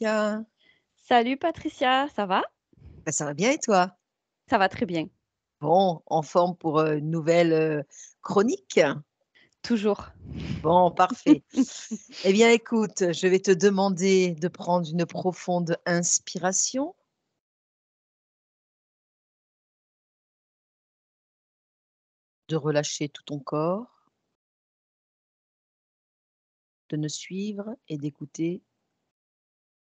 Patricia. Salut Patricia, ça va? Bah, ça va bien et toi? Ça va très bien, Bon, en forme pour, une nouvelle, chronique? toujours. Bon, parfait. Eh bien, écoute, je vais te demander de prendre une profonde inspiration, de relâcher tout ton corps, de ne suivre et d'écouter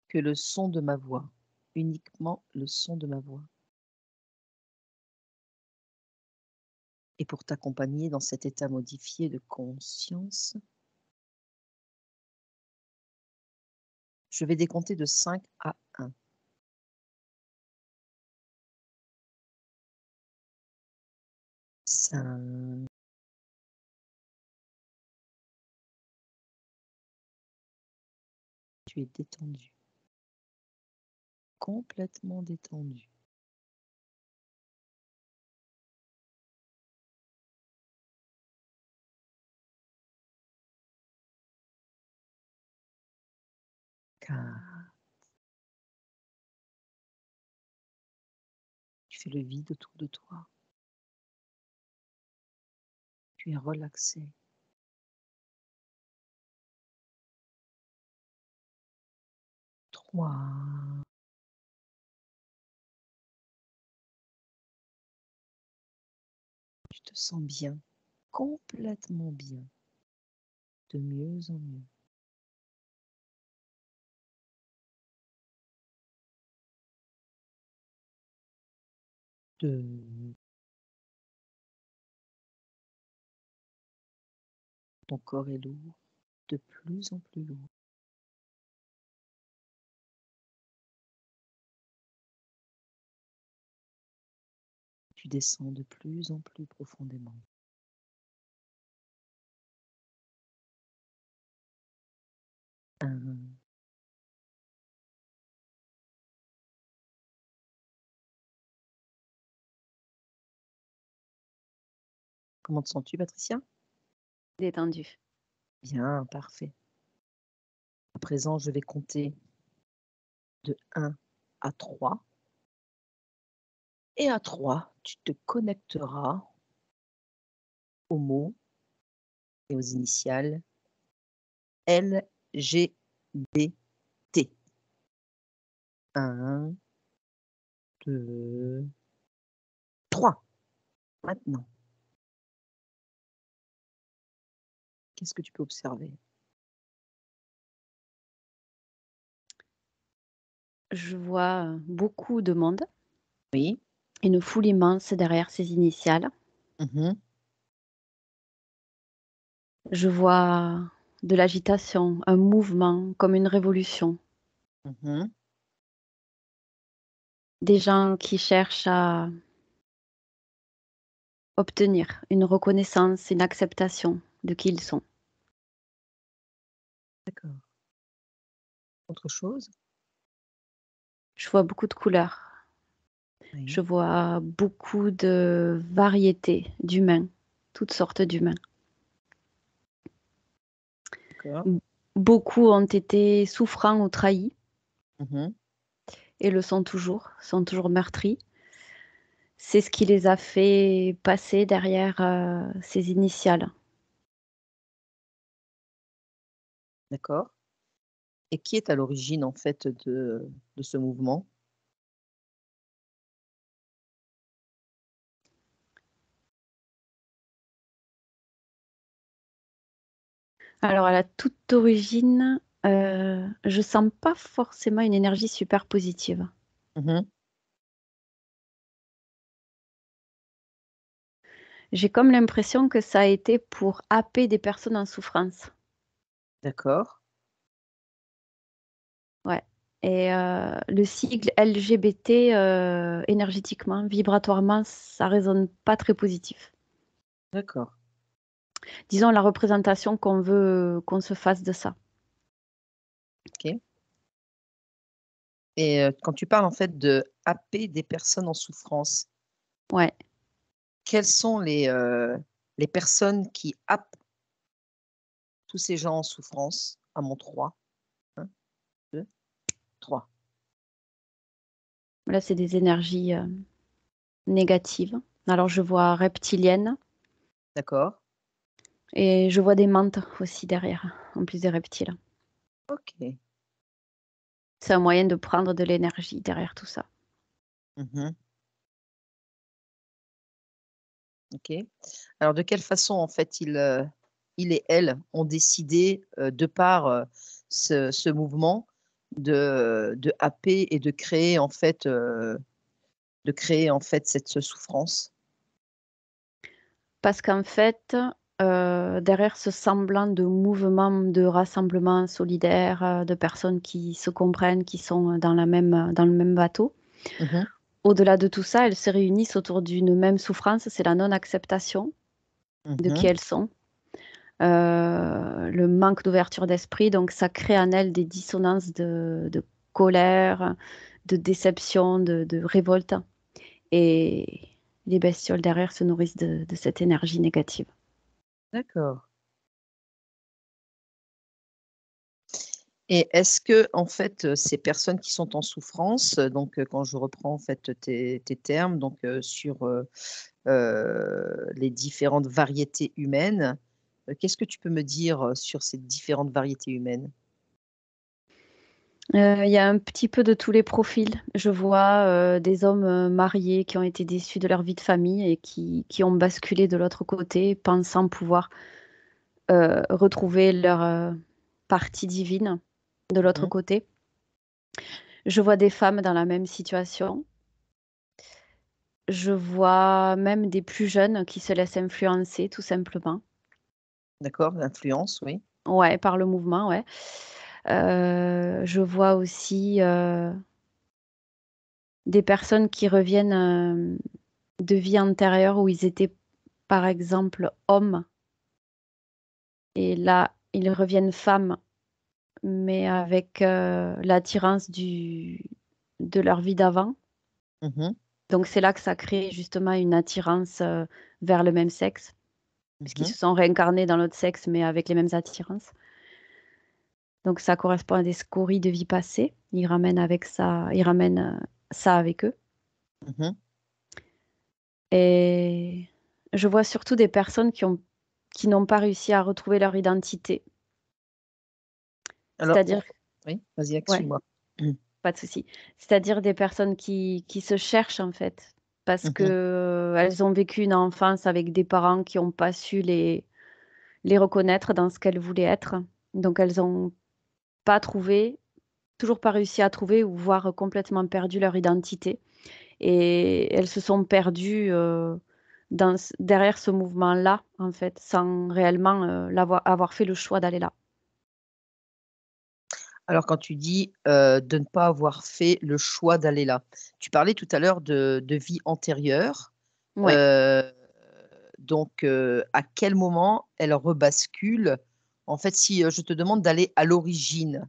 que le son de ma voix, uniquement le son de ma voix. Et pour t'accompagner dans cet état modifié de conscience, je vais décompter de 5 à 1. 5. Tu es détendu, complètement détendu. 4. Tu fais le vide autour de toi. Tu es relaxé. 3. Tu te sens bien, complètement bien, de mieux en mieux. 2. Ton corps est lourd, de plus en plus lourd. 1. Tu descends de plus en plus profondément. 1. Comment te sens-tu, Patricia? Détendu. Bien, parfait. À présent, je vais compter de 1 à 3. Et à 3, tu te connecteras aux mots et aux initiales LGBT. 1, 2, 3. Maintenant, qu'est-ce que tu peux observer? Je vois beaucoup de monde, Oui. une foule immense derrière ces initiales. Mmh. Je vois de l'agitation, un mouvement comme une révolution. Mmh. Des gens qui cherchent à obtenir une reconnaissance, une acceptation de qui ils sont. D'accord. Autre chose? Je vois beaucoup de couleurs. Je Oui. vois beaucoup de variétés d'humains, toutes sortes d'humains. D'accord. B- Beaucoup ont été souffrants ou trahis Mmh. et le sont toujours meurtris. C'est ce qui les a fait passer derrière ces initiales. D'accord. Et qui est à l'origine, en fait, de ce mouvement? Alors à la toute origine, je sens pas forcément une énergie super positive. Mmh. J'ai comme l'impression que ça a été pour happer des personnes en souffrance. D'accord. Ouais. Et le sigle LGBT, énergétiquement, vibratoirement, ça résonne pas très positif. D'accord. Disons la représentation qu'on veut qu'on se fasse de ça. OK. Et quand tu parles, en fait, de happer des personnes en souffrance, Ouais. quelles sont les personnes qui happent tous ces gens en souffrance? À mon 3. 1, 2. 3. Là, c'est des énergies négatives. Alors, je vois reptilienne D'accord. et je vois des mantes aussi derrière, en plus des reptiles. OK. C'est un moyen de prendre de l'énergie derrière tout ça. Mmh. OK. Alors de quelle façon, en fait, il et elle ont décidé, de par, ce mouvement de happer et de créer, en fait, cette souffrance? Parce qu'en fait, derrière ce semblant de mouvement, de rassemblement solidaire, de personnes qui se comprennent, qui sont dans le même bateau, Mmh. au-delà de tout ça, elles se réunissent autour d'une même souffrance, c'est la non-acceptation de qui Mmh. elles sont, le manque d'ouverture d'esprit, donc ça crée en elles des dissonances de colère, de déception, de révolte et les bestioles derrière se nourrissent de cette énergie négative. D'accord. Et est-ce que, en fait, ces personnes qui sont en souffrance, donc quand je reprends, en fait, tes termes, donc sur, les différentes variétés humaines, qu'est-ce que tu peux me dire, sur ces différentes variétés humaines? Il y a un petit peu de tous les profils. Je vois, des hommes, mariés qui ont été déçus de leur vie de famille et qui ont basculé de l'autre côté, pensant pouvoir, retrouver leur, partie divine de l'autre Mmh. côté. Je vois des femmes dans la même situation. Je vois même des plus jeunes qui se laissent influencer tout simplement. D'accord, l'influence, oui. Ouais, par le mouvement, ouais. Je vois aussi, des personnes qui reviennent, de vies antérieures où ils étaient, par exemple, hommes et là, ils reviennent femmes, mais avec, l'attirance du de leur vie d'avant. Mmh. Donc c'est là que ça crée justement une attirance, vers le même sexe, puisqu'ils Mmh. se sont réincarnés dans l'autre sexe, mais avec les mêmes attirances. Donc ça correspond à des scories de vie passée. Ils ramènent, ça avec eux Mmh. et je vois surtout des personnes qui n'ont pas réussi à retrouver leur identité. Alors C'est-à-dire oui, vas-y, ouais, excuse-moi. Mmh. pas de souci. C'est-à-dire des personnes qui se cherchent, en fait, parce que, Mmh. elles ont vécu une enfance avec des parents qui ont pas su les reconnaître dans ce qu'elles voulaient être. Donc elles ont pas trouvé toujours pas réussi à trouver ou voire complètement perdu leur identité et elles se sont perdues, derrière ce mouvement-là, en fait, sans réellement, avoir fait le choix d'aller là. Alors quand tu dis, de ne pas avoir fait le choix d'aller là, tu parlais tout à l'heure de vie antérieure, Ouais. heu, donc à quel moment elle rebascule? En fait, si, je te demande d'aller à l'origine,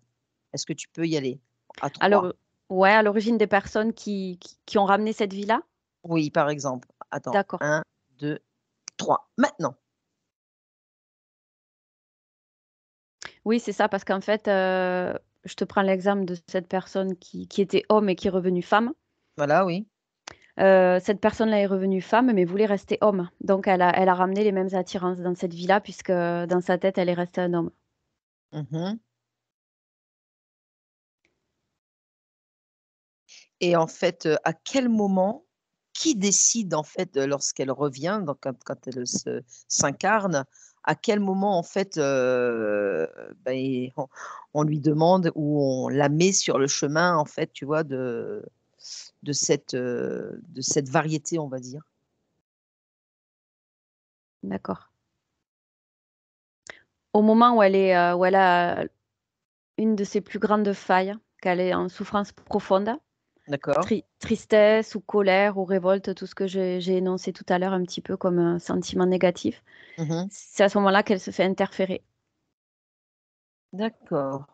est-ce que tu peux y aller? À 3. Alors, ouais, à l'origine des personnes qui ont ramené cette vie-là? Oui, par exemple. Attends, D'accord. 1, 2, 3, maintenant. Oui, c'est ça, parce qu'en fait, je te prends l'exemple de cette personne qui était homme et qui est revenue femme. Voilà, oui. Cette personne-là est revenue femme, mais voulait rester homme. Donc elle a ramené les mêmes attirances dans cette vie-là, puisque dans sa tête, elle est restée un homme. Mmh. Et en fait, à quel moment, qui décide en fait, lorsqu'elle revient, donc quand elle s'incarne, à quel moment en fait, beh, on lui demande ou on la met sur le chemin en fait, tu vois, de cette variété, on va dire? D'accord. Au moment où elle a une de ses plus grandes failles, qu'elle est en souffrance profonde, D'accord. tristesse ou colère ou révolte, tout ce que j'ai énoncé tout à l'heure un petit peu comme un sentiment négatif, Mmh. c'est à ce moment-là qu'elle se fait interférer D'accord.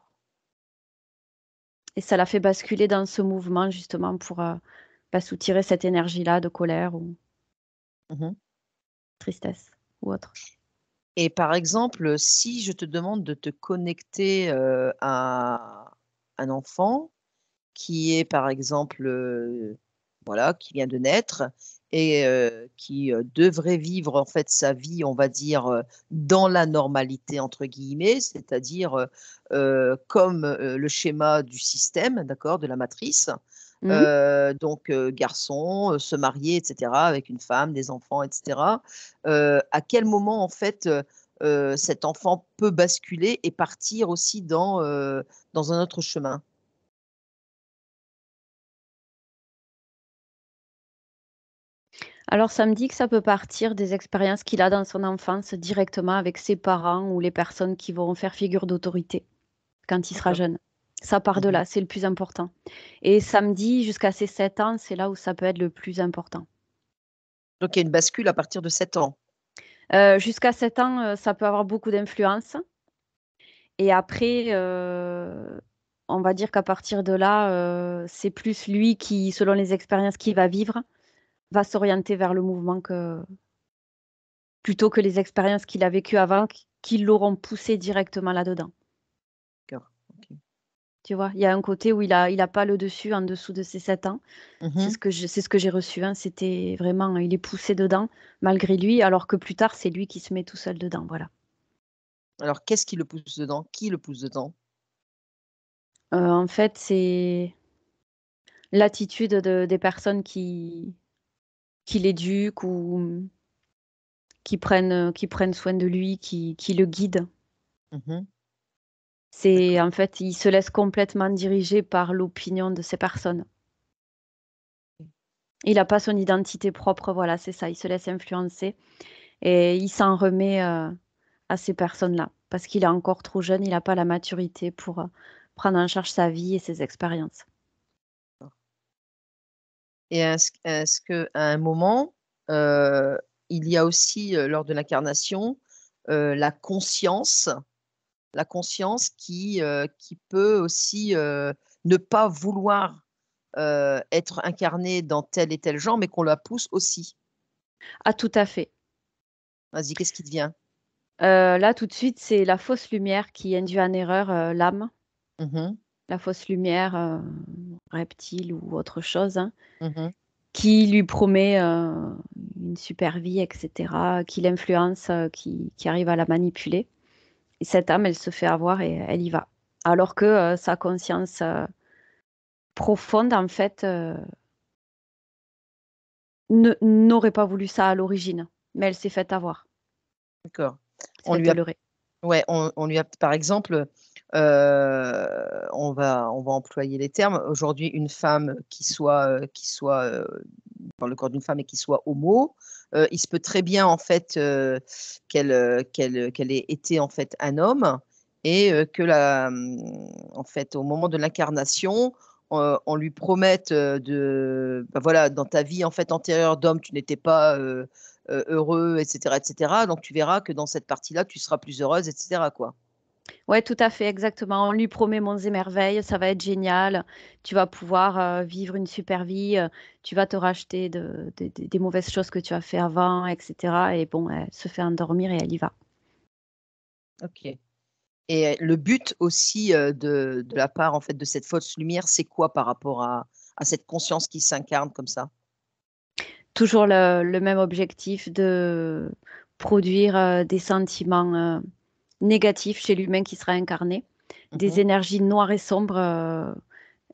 et ça la fait basculer dans ce mouvement justement pour, bah, soutirer cette énergie-là de colère ou Mmh. tristesse ou autre. Et par exemple, si je te demande de te connecter, à un enfant qui est par exemple, voilà, qui vient de naître et qui, devrait vivre en fait sa vie, on va dire, «dans la normalité» entre guillemets, c'est-à-dire, comme, le schéma du système, d'accord, de la matrice. Mmh. Donc garçon, se marier et cetera avec une femme, des enfants et cetera. À quel moment en fait, cet enfant peut basculer et partir aussi dans un autre chemin? Alors ça me dit que ça peut partir des expériences qu'il a dans son enfance directement avec ses parents ou les personnes qui vont faire figure d'autorité quand il sera D'accord. jeune. Ça part de Mmh. là, c'est le plus important. Et ça me dit jusqu'à ses 7 ans, c'est là où ça peut être le plus important. Donc il y a une bascule à partir de 7 ans. Jusqu'à 7 ans, ça peut avoir beaucoup d'influence et après, on va dire qu'à partir de là, c'est plus lui qui, selon les expériences qu'il va vivre, va s'orienter vers le mouvement que plutôt que les expériences qu'il a vécues avant qui l'auront poussé directement là-dedans. D'accord, OK. Tu vois? Il y a un côté où il a pas le dessus en dessous de ses 7 ans. Mmh. C'est ce que j'ai reçu, hein. C'était vraiment, il est poussé dedans malgré lui, alors que plus tard, c'est lui qui se met tout seul dedans, voilà. Alors qu'est-ce qui le pousse dedans? Qui le pousse dedans? En fait, c'est l'attitude des personnes qui l'éduquent ou, qui prennent soin de lui, qui le guident. Mmh. C'est D'accord. en fait, il se laisse complètement diriger par l'opinion de ces personnes. Il a pas son identité propre, voilà, c'est ça, il se laisse influencer et il s'en remet, à ces personnes-là. Parce qu'il est encore trop jeune, il a pas la maturité pour, prendre en charge sa vie et ses expériences. Et est-ce qu'à un moment, il y a aussi, lors de l'incarnation, la conscience qui peut aussi, ne pas vouloir, être incarnée dans tel et tel genre, mais qu'on la pousse aussi? Ah tout à fait. Vas-y, qu'est-ce qui te vient? Là, tout de suite, c'est la fausse lumière qui induit en erreur, l'âme. Mmh mh. La fausse lumière, reptile ou autre chose, hein, Mmh. qui lui promet, une super vie et cetera, qui l'influence, qui arrive à la manipuler et cette âme, elle se fait avoir et elle y va. Alors que, sa conscience, profonde, en fait, ne n'aurait pas voulu ça à l'origine, mais elle s'est faite avoir, D'accord. elle s'est On faite lui a leurrer. Ouais, on lui a par exemple, on va employer les termes. Aujourd'hui, une femme qui soit dans le corps d'une femme et qui soit homo, il se peut très bien en fait, qu'elle ait été en fait un homme et en fait, au moment de l'incarnation, on lui promette, bah, voilà, dans ta vie en fait antérieure d'homme, tu n'étais pas, heureux et cetera, donc tu verras que dans cette partie-là, tu seras plus heureuse et cetera, quoi. Ouais, tout à fait, exactement. On lui promet monts et merveilles, ça va être génial. Tu vas pouvoir, vivre une super vie, tu vas te racheter des mauvaises choses que tu as fait avant et cetera et bon, elle se fait endormir et elle y va. OK. Et le but aussi, de la part, en fait, de cette fausse lumière, c'est quoi par rapport à cette conscience qui s'incarne comme ça? Toujours le même objectif de produire, des sentiments, négatifs chez l'humain qui sera incarné, Mmh des mh. énergies noires et sombres,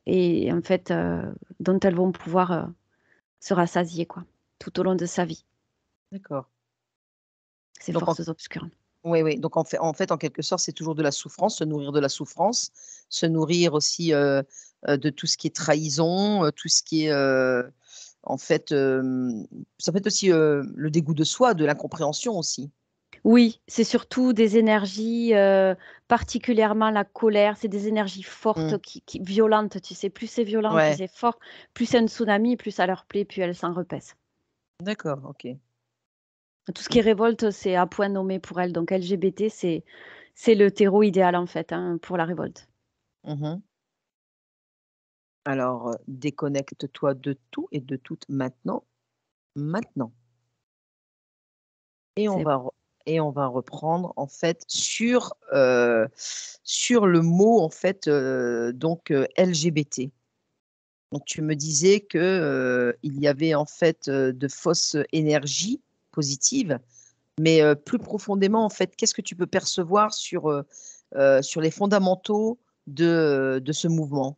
et en fait, dont elles vont pouvoir, se rassasier quoi, tout au long de sa vie, D'accord. ces Donc en forces obscures. Oui, oui, donc en fait, en quelque sorte, c'est toujours de la souffrance, se nourrir de la souffrance, se nourrir aussi, de tout ce qui est trahison, tout ce qui est, en fait, ça peut être aussi, le dégoût de soi, de l'incompréhension aussi. Oui, c'est surtout des énergies, particulièrement la colère, c'est des énergies Mmh. fortes qui violentes, tu sais? Plus c'est violent, plus Ouais, c'est fort, plus c'est un tsunami, plus ça leur plaît, plus elles s'en repaissent. d'accord, OK. Tout ce qui Mmh. est révolte, c'est à point nommé pour elles, donc LGBT, c'est le terreau idéal, en fait, hein, pour la révolte. Mmh. Alors, déconnecte-toi de tout et de toutes maintenant, maintenant. Et on C'est va re et on va reprendre en fait sur le mot en fait, donc LGBT. Donc tu me disais que, il y avait en fait, de fausses énergies positives, mais, plus profondément en fait, qu'est-ce que tu peux percevoir sur les fondamentaux de ce mouvement?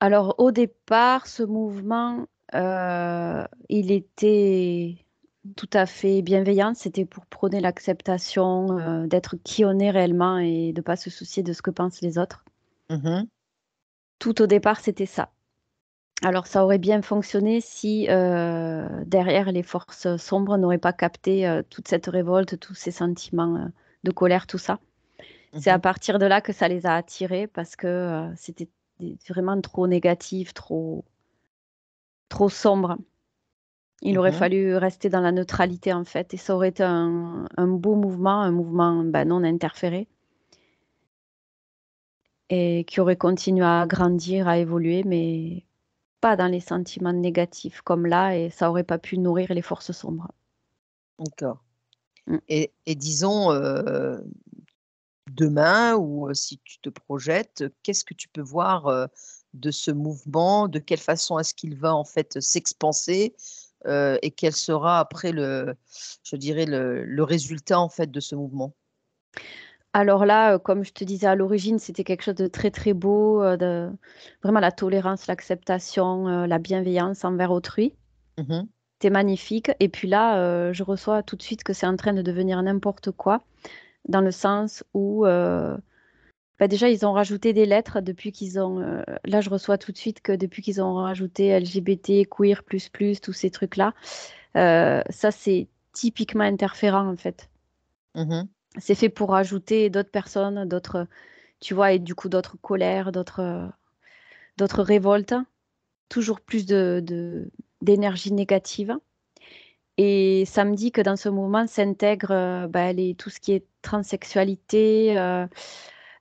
Alors au départ, ce mouvement, il était tout à fait bienveillant. C'était pour prôner l'acceptation, d'être qui on est réellement et de pas se soucier de ce que pensent les autres. Mmh. Tout au départ, c'était ça. Alors ça aurait bien fonctionné si, derrière les forces sombres n'auraient pas capté, toute cette révolte, tous ces sentiments, de colère, tout ça. C'est à Mmh. partir de là que ça les a attirés parce que, c'était vraiment trop négatif, trop sombre. Il aurait Mmh. fallu rester dans la neutralité, en fait, et ça aurait été un beau mouvement, un mouvement, bah, non interféré et qui aurait continué à grandir, à évoluer, mais pas dans les sentiments négatifs comme là, et ça aurait pas pu nourrir les forces sombres. D'accord, Mmh. et disons, demain ou, si tu te projettes, qu'est-ce que tu peux voir, de ce mouvement? De quelle façon est-ce qu'il va en fait s'expanser? Et quel sera après je dirais le résultat en fait de ce mouvement? Alors là, comme je te disais à l'origine, c'était quelque chose de très, très beau, de vraiment la tolérance, l'acceptation, la bienveillance envers autrui. Mmh. C'est magnifique, et puis là, je reçois tout de suite que c'est en train de devenir n'importe quoi, dans le sens où, bah, déjà ils ont rajouté des lettres depuis qu'ils ont, là je reçois tout de suite que depuis qu'ils ont rajouté LGBT, queer, plus, tous ces trucs-là, ça c'est typiquement interférent en fait. Mmh. C'est fait pour ajouter d'autres personnes, d'autres, tu vois? Et du coup d'autres colères, d'autres révoltes, toujours plus de d'énergie négative. Et ça me dit que dans ce mouvement s'intègre, bah, tout ce qui est transsexualité,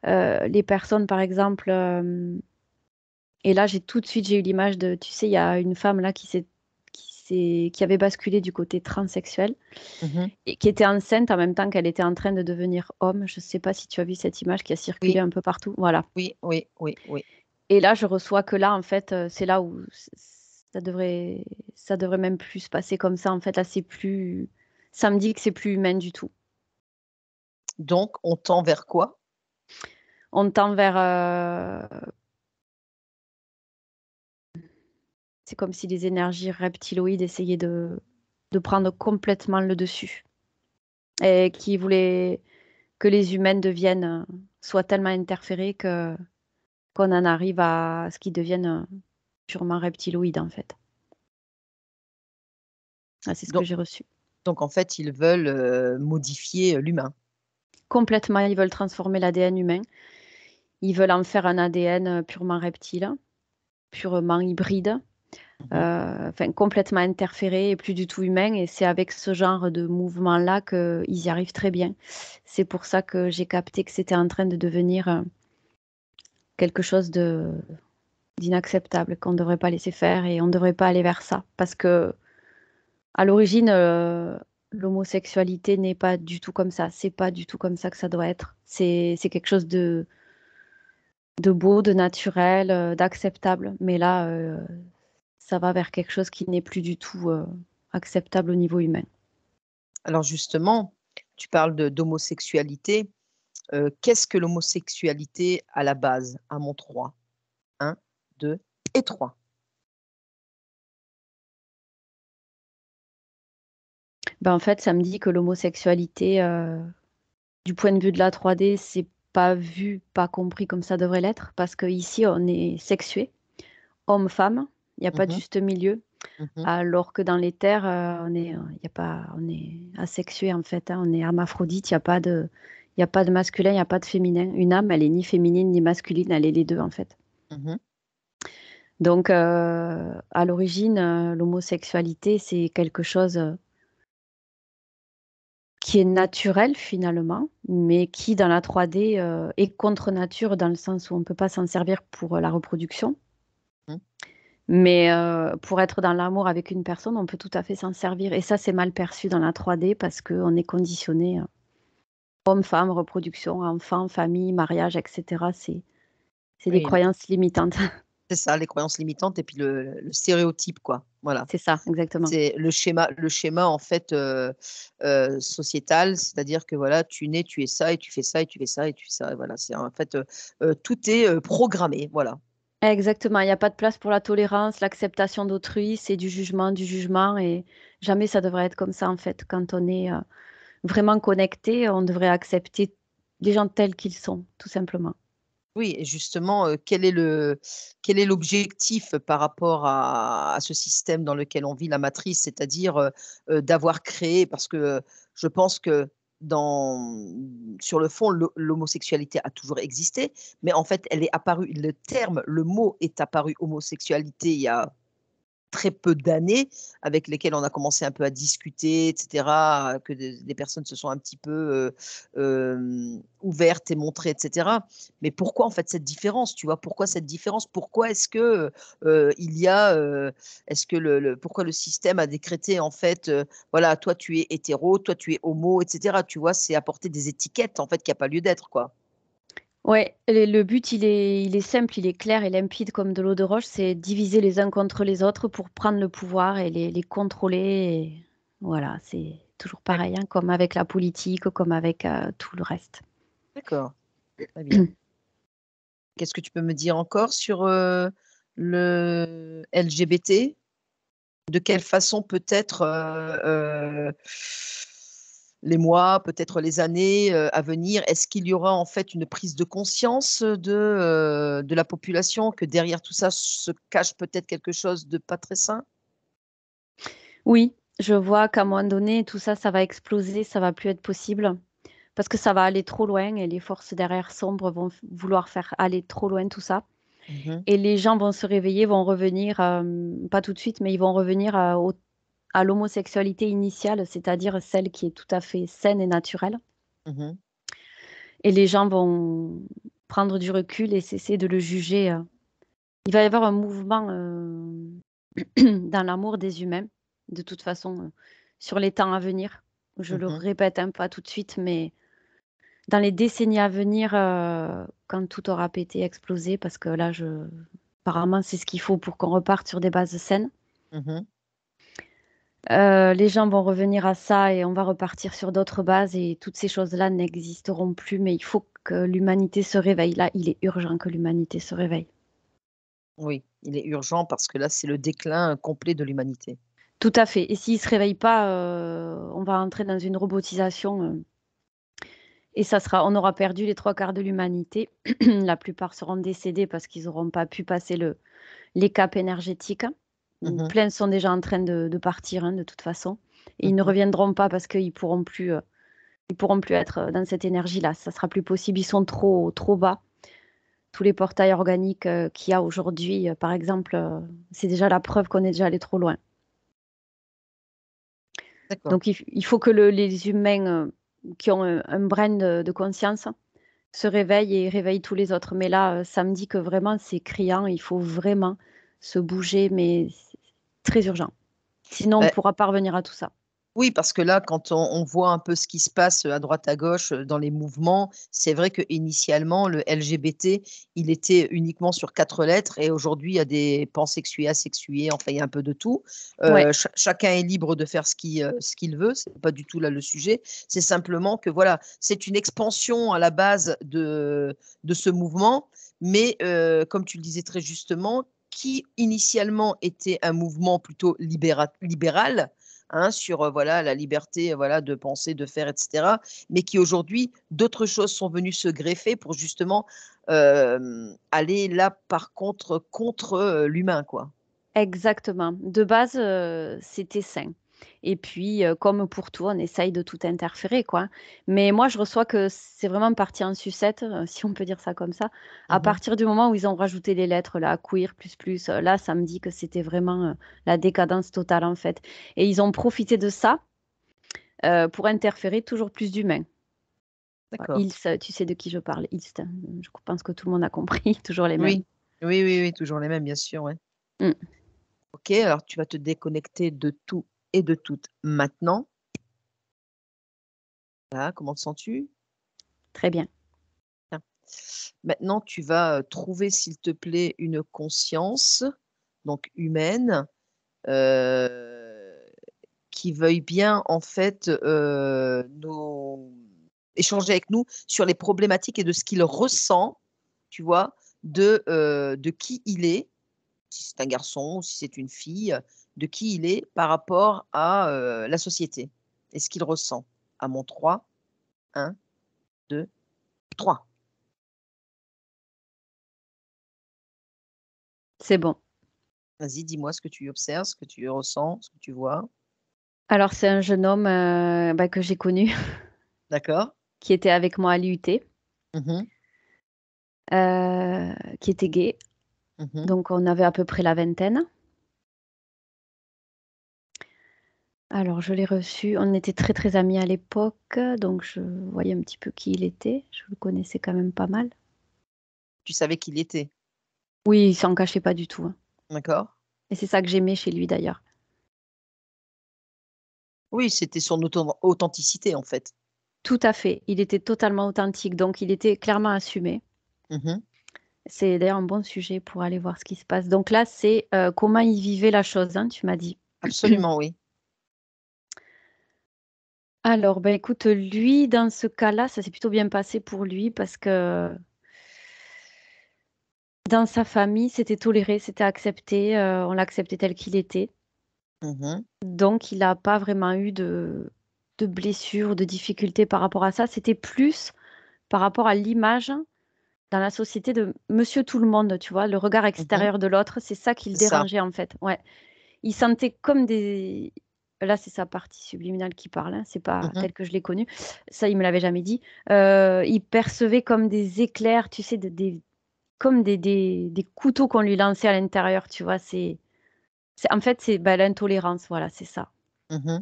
les personnes par exemple, et là j'ai eu l'image de, tu sais, il y a une femme là qui avait basculé du côté transsexuel Mmh. et qui était enceinte en même temps qu'elle était en train de devenir homme. Je ne sais pas si tu as vu cette image qui a circulé Oui, un peu partout. Voilà. oui, oui, oui, oui. Et là, je reçois que là, en fait, c'est là où ça devrait, ça devrait même plus se passer comme ça. En fait, là, c'est plus, ça me dit que c'est plus humain du tout. Donc on tend vers quoi? On tend vers, c'est comme si les énergies reptiloïdes essayaient de prendre complètement le dessus et qui voulaient que les humaines deviennent, soient tellement interférées que qu'on en arrive à ce qu'ils deviennent, purement reptiloïdes, en fait. Ah, c'est ce que Donc j'ai reçu. donc en fait, ils veulent, modifier, l'humain. Complètement, ils veulent transformer l'ADN humain. Ils veulent en faire un ADN, purement reptile, purement hybride. Mmh. Enfin complètement interféré et plus du tout humain, et c'est avec ce genre de mouvement-là qu'ils y arrivent très bien. C'est pour ça que j'ai capté que c'était en train de devenir, quelque chose de d'inacceptable, qu'on ne devrait pas laisser faire et on ne devrait pas aller vers ça. Parce que à l'origine, l'homosexualité n'est pas du tout comme ça. C'est pas du tout comme ça que ça doit être. C'est quelque chose de beau, de naturel, d'acceptable. Mais là, ça va vers quelque chose qui n'est plus du tout, acceptable au niveau humain. Alors justement, tu parles de d'homosexualité. Qu'est-ce que l'homosexualité à la base? À mon 3, 1, 2 et 3. Ben, en fait, ça me dit que l'homosexualité, du point de vue de la 3D, c'est pas vu, pas compris comme ça devrait l'être, parce qu'ici, on est sexué, homme-femme, il n'y a pas de Mmh. juste milieu, Mmh. alors que dans les terres, y a pas, on est asexué en fait, hein, on est hermaphrodite, il y a pas de masculin, il n'y a pas de féminin. Une âme, elle est ni féminine ni masculine, elle est les deux en fait. Mmh. Donc, à l'origine, l'homosexualité, c'est quelque chose, qui est naturel finalement, mais qui dans la 3D, est contre nature dans le sens où on ne peut pas s'en servir pour, la reproduction. Mmh. Mais, pour être dans l'amour avec une personne, on peut tout à fait s'en servir, et ça, c'est mal perçu dans la 3D parce qu'on est conditionné, homme, femme, reproduction, enfant, famille, mariage et cetera. C'est des Oui, croyances limitantes. c'est ça, les croyances limitantes et puis le stéréotype, quoi. Voilà. C'est ça, exactement. C'est le schéma en fait, sociétal, c'est-à-dire que voilà, tu nais, tu es ça et tu fais ça et tu fais ça et tu fais ça et voilà, c'est en fait, tout est, programmé, voilà. Exactement, il y a pas de place pour la tolérance, l'acceptation d'autrui, c'est du jugement et jamais ça devrait être comme ça, en fait. Quand on est, vraiment connecté, on devrait accepter les gens tels qu'ils sont, tout simplement. Oui et justement, quel est l'objectif par rapport à ce système dans lequel on vit, la matrice? C'est-à-dire, d'avoir créé parce que, je pense que dans sur le fond, l'homosexualité a toujours existé, mais en fait, elle est apparue le terme, le mot est apparu homosexualité il y a très peu d'années, avec lesquelles on a commencé un peu à discuter et cetera, que des personnes se sont un petit peu, ouvertes et montrées et cetera. Mais pourquoi en fait cette différence, tu vois? Pourquoi cette différence? Pourquoi est-ce que, il y a, est-ce que pourquoi le système a décrété en fait, voilà, toi tu es hétéro, toi tu es homo et cetera, tu vois? C'est apporter des étiquettes en fait qui a pas lieu d'être, quoi. Ouais, le but, il est simple, il est clair et limpide comme de l'eau de roche, c'est diviser les uns contre les autres pour prendre le pouvoir et les contrôler et voilà, c'est toujours D'ac pareil, hein, comme avec la politique, comme avec, tout le reste. d'accord, très bien. Qu'est-ce que tu peux me dire encore sur, le LGBT? De quelle façon peut-être, les mois, peut-être les années, à venir, est-ce qu'il y aura en fait une prise de conscience, de la population que derrière tout ça se cache peut-être quelque chose de pas très sain? Oui, je vois qu'à un moment donné, tout ça, ça va exploser, ça va plus être possible parce que ça va aller trop loin et les forces derrière sombres vont vouloir faire aller trop loin tout ça. Mmh mh. Et les gens vont se réveiller, vont revenir, pas tout de suite, mais ils vont revenir à l'homosexualité initiale, c'est-à-dire celle qui est tout à fait saine et naturelle. Mmh. Et les gens vont prendre du recul et cesser de le juger. Il va y avoir un mouvement, dans l'amour des humains, de toute façon, sur les temps à venir. Je le Mmh. répète, hein, pas tout de suite, mais dans les décennies à venir, quand tout aura pété, explosé, parce que là, apparemment, c'est ce qu'il faut pour qu'on reparte sur des bases saines. Mmh. Les gens vont revenir à ça et on va repartir sur d'autres bases et toutes ces choses-là n'existeront plus, mais il faut que l'humanité se réveille. Là, il est urgent que l'humanité se réveille. Oui, il est urgent parce que là, c'est le déclin, complet de l'humanité. Tout à fait et s'ils se réveillent pas, on va entrer dans une robotisation, et on aura perdu les 3 quarts de l'humanité. La plupart seront décédés parce qu'ils n'auront pas pu passer les caps énergétiques. Mmh. Plein sont déjà en train de partir, hein, de toute façon et ils ne Mmh. reviendront pas parce ils pourront plus être, dans cette énergie-là. Ça sera plus possible. Ils sont trop bas. Tous les portails organiques, qu'il y a aujourd'hui, par exemple, c'est déjà la preuve qu'on est déjà allé trop loin. D'accord. Donc il faut que les humains, qui ont un brin de conscience se réveillent et réveillent tous les autres. Mais là, ça me dit que vraiment c'est criant, il faut vraiment se bouger, mais c'est très urgent. Sinon on ne Beh pourra pas revenir à tout ça. oui, parce que là, quand on voit un peu ce qui se passe, à droite à gauche, dans les mouvements, c'est vrai qu'initialement, le LGBT, il était uniquement sur 4 lettres et aujourd'hui, il y a des pansexués, asexués, enfin, il y a un peu de tout. Ouais, Chacun est libre de faire ce qu'il veut, c'est pas du tout là le sujet. C'est simplement que voilà, c'est une expansion à la base de ce mouvement, mais comme tu le disais très justement, qui initialement était un mouvement plutôt libéral, hein, sur, voilà, la liberté, voilà, de penser, de faire et cetera. Mais qui aujourd'hui, d'autres choses sont venues se greffer pour justement, aller là, par contre, l'humain, quoi. exactement. De base, c'était sain et puis, comme pour tout, on essaye de tout interférer, quoi. Mais moi, je reçois que c'est vraiment parti en sucette, si on peut dire ça comme ça. À Mmh. partir du moment où ils ont rajouté les lettres là, queer, plus, plus, là, ça me dit que c'était vraiment, la décadence totale, en fait et ils ont profité de ça, pour interférer toujours plus d'humains. Voilà, D'accord. ils, tu sais de qui je parle, ils, je pense que tout le monde a compris, toujours les mêmes. Oui. Oui, oui, oui, toujours les mêmes, bien sûr, ouais. Mmh, OK, alors tu vas te déconnecter de tout et de toutes maintenant. Voilà, comment te sens-tu? très bien. Bien. Maintenant, tu vas, trouver, s'il te plaît, une conscience, donc humaine, heu, qui veuille bien, en fait, nous échanger avec nous sur les problématiques et de ce qu'il ressent, tu vois? De qui il est, si c'est un garçon ou si c'est une fille, de qui il est par rapport à, la société et ce qu'il ressent. À mon 3, 1, 2, 3. C'est bon. Vas-y, dis-moi ce que tu observes, ce que tu ressens, ce que tu vois. Alors, c'est un jeune homme bah, que j'ai connu, D'accord? qui était avec moi à l'IUT, Mmh. qui était gay. Mmh. Donc, on avait à peu près la vingtaine. Alors, je l'ai reçu. On était très, très amis à l'époque. Donc, je voyais un petit peu qui il était. Je le connaissais quand même pas mal. Tu savais qui il était, Oui, il s'en cachait pas du tout, hein. d'accord? Et c'est ça que j'aimais chez lui d'ailleurs. Oui, c'était son authenticité, en fait. Tout à fait. Il était totalement authentique. Donc, il était clairement assumé. Mmh. C'est d'ailleurs un bon sujet pour aller voir ce qui se passe. Donc là, c'est comment il vivait la chose, hein, tu m'as dit. Absolument, oui. Alors, ben écoute, lui, dans ce cas-là, ça s'est plutôt bien passé pour lui parce que dans sa famille, c'était toléré, c'était accepté, on l'acceptait tel qu'il était. Mmh. Donc, il n'a pas vraiment eu de blessures, de difficultés par rapport à ça. C'était plus par rapport à l'image dans la société de monsieur tout le monde, tu vois, le regard Mmh. extérieur de l'autre, c'est ça qui le C'est ça. dérangeait en fait. Ouais. Il sentait comme des. Là, c'est sa partie subliminale qui parle, hein, c'est pas Mmh. tel que je l'ai connu. Ça, il me l'avait jamais dit. Il percevait comme des éclairs, tu sais, comme des couteaux qu'on lui lançait à l'intérieur, tu vois. En fait, c'est bah, l'intolérance, voilà, c'est ça. Mmh.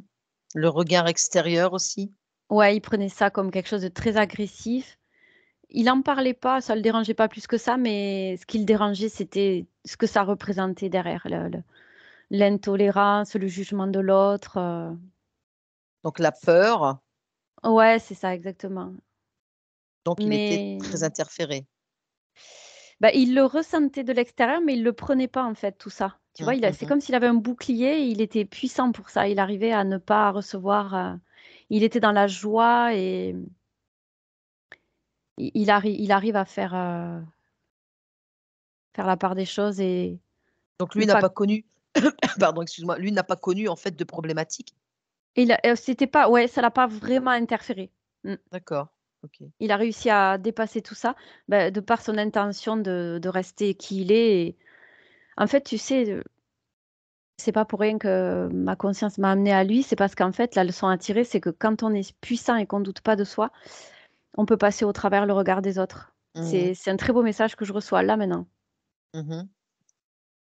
Le regard extérieur aussi? Ouais, il prenait ça comme quelque chose de très agressif. Il en parlait pas, ça le dérangeait pas plus que ça, mais ce qui le dérangeait, c'était ce que ça représentait derrière, l'intolérance, le jugement de l'autre. Donc la peur, Ouais, c'est ça, exactement. donc il était très Mais interféré. bah, il le ressentait de l'extérieur, mais il le prenait pas en fait, tout ça. Tu vois, c'est Mmh. comme s'il avait un bouclier et il était puissant pour ça. Il arrivait à ne pas recevoir. Il était dans la joie et il arrive à faire la part des choses et Donc ne lui n'a pas. pas connu pardon, excuse-moi, lui n'a pas connu, en fait, de problématique? C'était pas, ouais, ça l'a pas vraiment interféré. Mm. D'accord, OK. Il a réussi à dépasser tout ça, bah, de par son intention de rester qui il est. En fait, tu sais, c'est pas pour rien que ma conscience m'a amenée à lui, c'est parce qu'en fait, la leçon à tirer, c'est que quand on est puissant et qu'on doute pas de soi, on peut passer au travers le regard des autres. Mmh mh. C'est un très beau message que je reçois là maintenant. Mmh.